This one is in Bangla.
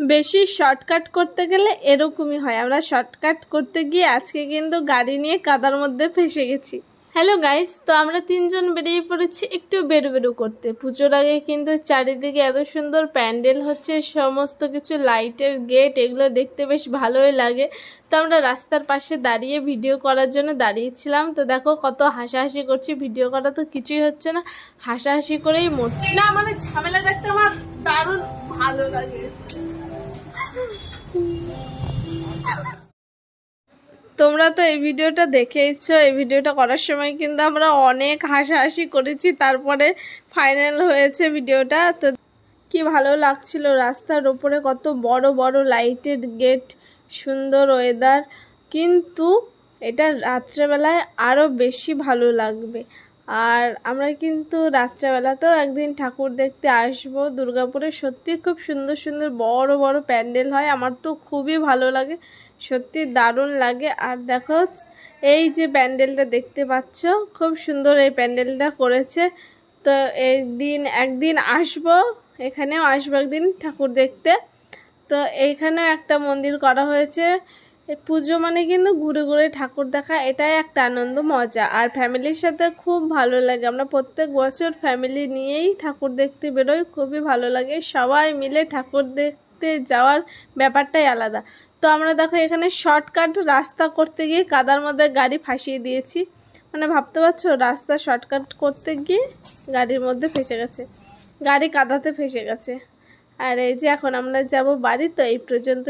বেশি শর্টকাট করতে গেলে এরকমই হয়। আমরা শর্টকাট করতে গিয়ে আজকে কিন্তু গাড়ি নিয়ে কাদার মধ্যে ফেসে গেছি। হ্যালো গাইস, তো আমরা তিনজন বেরিয়ে পড়েছি একটু বেরু করতে। পুজোর আগে কিন্তু চারিদিকে এত সুন্দর প্যান্ডেল হচ্ছে, সমস্ত কিছু লাইটের গেট, এগুলো দেখতে বেশ ভালোই লাগে। তো আমরা রাস্তার পাশে দাঁড়িয়ে ভিডিও করার জন্য দাঁড়িয়েছিলাম। তো দেখো কত হাসাহাসি করছি, ভিডিও করা তো কিছুই হচ্ছে না, হাসাহাসি করেই মরছি। না মানে ঝামেলা দেখতে আমার দারুণ ভালো লাগে। তোমরা তো এই ভিডিওটা দেখেইছো। এই ভিডিওটা করার সময় কিন্তু আমরা অনেক হাসাহাসি করেছি, তারপরে ফাইনাল হয়েছে ভিডিওটা। তো কি ভালো লাগছিল, রাস্তার উপরে কত বড় বড় লাইটের গেট, সুন্দর ওয়েদার। কিন্তু এটা রাত্রেবেলায় আরও বেশি ভালো লাগবে। আর আমরা কিন্তু রাত্রেবেলাতেও একদিন ঠাকুর দেখতে আসবো দুর্গাপুরে। সত্যি খুব সুন্দর সুন্দর বড় বড় প্যান্ডেল হয়, আমার তো খুবই ভালো লাগে, সত্যি দারুণ লাগে। আর দেখো এই যে প্যান্ডেলটা দেখতে পাচ্ছ, খুব সুন্দর এই প্যান্ডেলটা করেছে। তো এই দিন একদিন আসবো, এখানেও আসবো একদিন ঠাকুর দেখতে। তো এইখানেও একটা মন্দির করা হয়েছে। পুজো মানে কিন্তু ঘুরে ঘুরে ঠাকুর দেখা, এটাই একটা আনন্দ মজা। আর ফ্যামিলির সাথে খুব ভালো লাগে, আমরা প্রত্যেক বছর ফ্যামিলি নিয়েই ঠাকুর দেখতে বেরোই, খুবই ভালো লাগে। সবাই মিলে ঠাকুর দেখতে যাওয়ার ব্যাপারটাই আলাদা। তো আমরা দেখো এখানে শর্টকাট রাস্তা করতে গিয়ে কাদার মধ্যে গাড়ি ফাঁসিয়ে দিয়েছি। মানে ভাবতে পারছো, রাস্তা শর্টকাট করতে গিয়ে গাড়ির মধ্যে ফেসে গেছে, গাড়ি কাদাতে ফেসে গেছে। আর এই যে এখন আমরা যাব বাড়ি। তো এই পর্যন্ত।